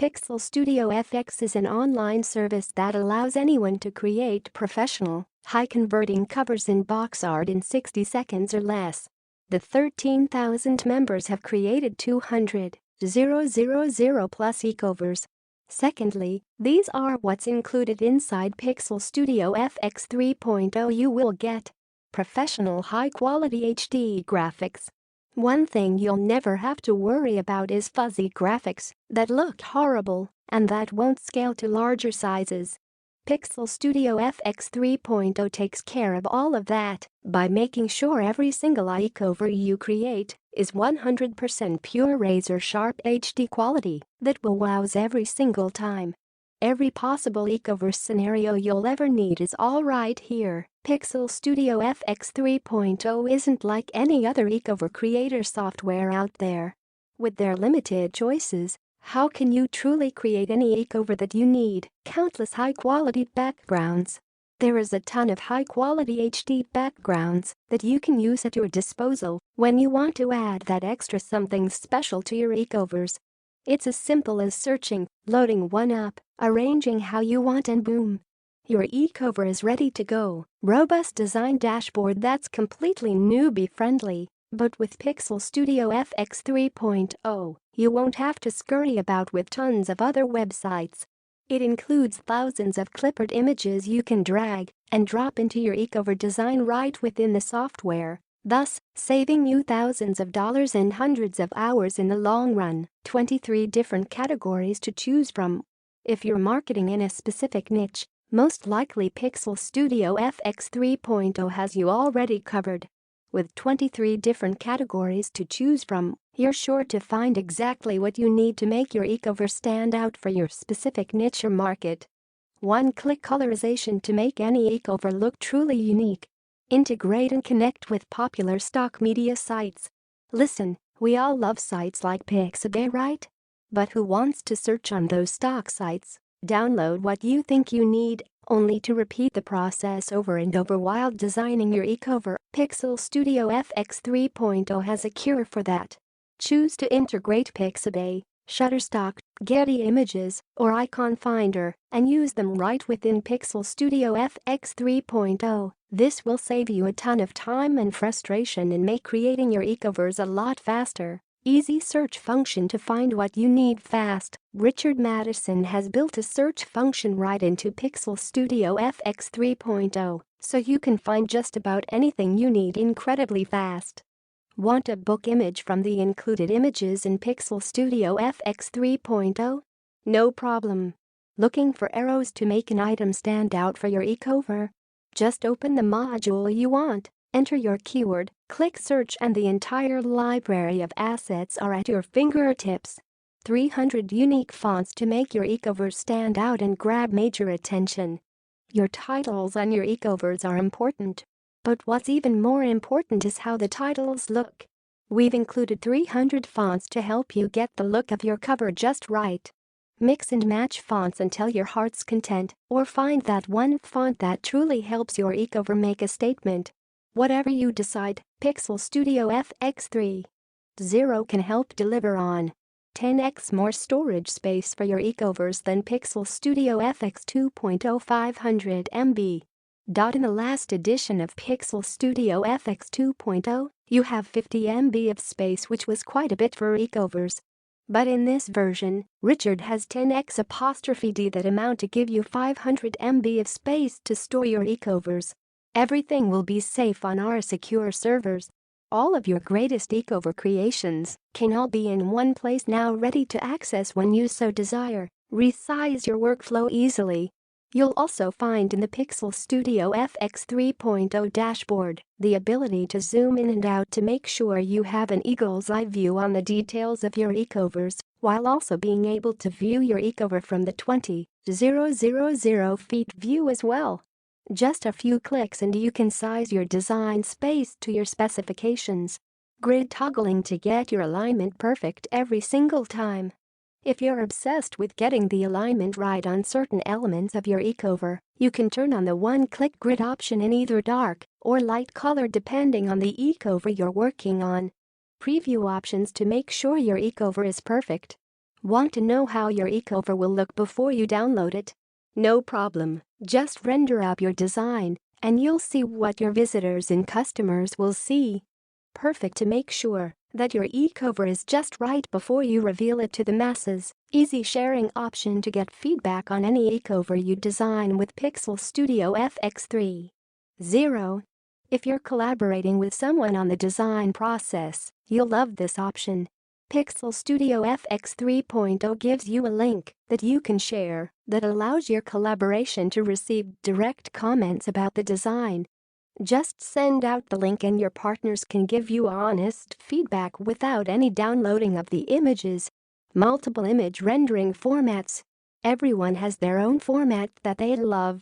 Pixel Studio FX is an online service that allows anyone to create professional, high-converting covers in box art in 60 seconds or less. The 13,000 members have created 200,000 plus e-covers. Secondly, these are what's included inside Pixel Studio FX 3.0. You will get professional high-quality HD graphics. One thing you'll never have to worry about is fuzzy graphics that look horrible and that won't scale to larger sizes. Pixel Studio FX 3.0 takes care of all of that by making sure every single e-cover you create is 100% pure razor-sharp HD quality that will wows every single time. Every possible e-cover scenario you'll ever need is all right here. Pixel Studio FX 3.0 isn't like any other e-cover creator software out there. With their limited choices, how can you truly create any e-cover that you need? Countless high-quality backgrounds. There is a ton of high-quality HD backgrounds that you can use at your disposal when you want to add that extra something special to your e-covers. It's as simple as searching, loading one up, arranging how you want, and boom, your e-cover is ready to go. Robust design dashboard that's completely newbie-friendly. But with Pixel Studio FX 3.0, you won't have to scurry about with tons of other websites. It includes thousands of clipboard images you can drag and drop into your e-cover design right within the software, thus saving you thousands of dollars and hundreds of hours in the long run. 23 different categories to choose from. If you're marketing in a specific niche, most likely Pixel Studio FX 3.0 has you already covered. With 23 different categories to choose from, you're sure to find exactly what you need to make your e-cover stand out for your specific niche or market. One-click colorization to make any e-cover look truly unique. Integrate and connect with popular stock media sites. Listen, we all love sites like Pixabay, right? But who wants to search on those stock sites, download what you think you need, only to repeat the process over and over while designing your e-cover? Pixel Studio FX 3.0 has a cure for that. Choose to integrate Pixabay, Shutterstock, Getty Images, or Icon Finder and use them right within Pixel Studio FX 3.0. This will save you a ton of time and frustration and make creating your e-covers a lot faster. Easy search function to find what you need fast. Richard Madison has built a search function right into Pixel Studio FX 3.0, so you can find just about anything you need incredibly fast. Want a book image from the included images in Pixel Studio FX 3.0? No problem. Looking for arrows to make an item stand out for your e-cover? Just open the module you want. Enter your keyword, click search, and the entire library of assets are at your fingertips. 300 unique fonts to make your e-covers stand out and grab major attention. Your titles on your e-covers are important. But what's even more important is how the titles look. We've included 300 fonts to help you get the look of your cover just right. Mix and match fonts until your heart's content, or find that one font that truly helps your e-cover make a statement. Whatever you decide, Pixel Studio FX 3.0 can help deliver on 10x more storage space for your e-covers than Pixel Studio FX 2.0 500 MB. In the last edition of Pixel Studio FX 2.0, you have 50 MB of space, which was quite a bit for e-covers. But in this version, Richard has 10x'(D) that amount to give you 500 MB of space to store your e-covers. Everything will be safe on our secure servers. All of your greatest e-cover creations can all be in one place now, ready to access when you so desire. Resize your workflow easily. You'll also find in the Pixel Studio FX 3.0 dashboard the ability to zoom in and out to make sure you have an eagle's eye view on the details of your e-covers, while also being able to view your e-cover from the 20,000 feet view as well. Just a few clicks and you can size your design space to your specifications. Grid toggling to get your alignment perfect every single time. If you're obsessed with getting the alignment right on certain elements of your e-cover, you can turn on the one-click grid option in either dark or light color depending on the e-cover you're working on. Preview options to make sure your e-cover is perfect. Want to know how your ecover will look before you download it? No problem, just render up your design and you'll see what your visitors and customers will see. Perfect to make sure that your ecover is just right before you reveal it to the masses. Easy sharing option to get feedback on any ecover you design with Pixel Studio FX3. 0. If you're collaborating with someone on the design process, you'll love this option. Pixel Studio FX 3.0 gives you a link that you can share that allows your collaboration to receive direct comments about the design. Just send out the link and your partners can give you honest feedback without any downloading of the images. Multiple image rendering formats. Everyone has their own format that they love.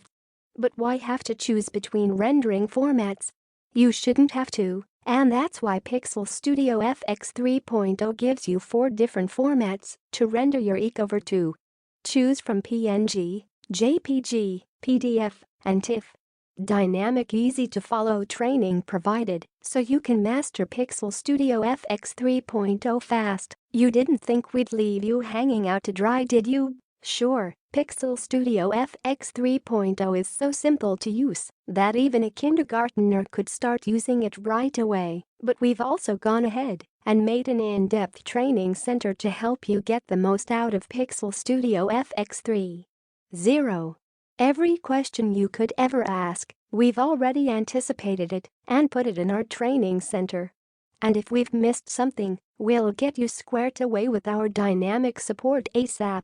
But why have to choose between rendering formats? You shouldn't have to, and that's why Pixel Studio FX 3.0 gives you 4 different formats to render your ecover to. Choose from PNG, JPG, PDF, and TIFF. Dynamic, easy-to-follow training provided so you can master Pixel Studio FX 3.0 fast. You didn't think we'd leave you hanging out to dry, did you? Sure, Pixel Studio FX 3.0 is so simple to use that even a kindergartner could start using it right away. But we've also gone ahead and made an in-depth training center to help you get the most out of Pixel Studio FX 3.0. Every question you could ever ask, we've already anticipated it and put it in our training center. And if we've missed something, we'll get you squared away with our dynamic support ASAP.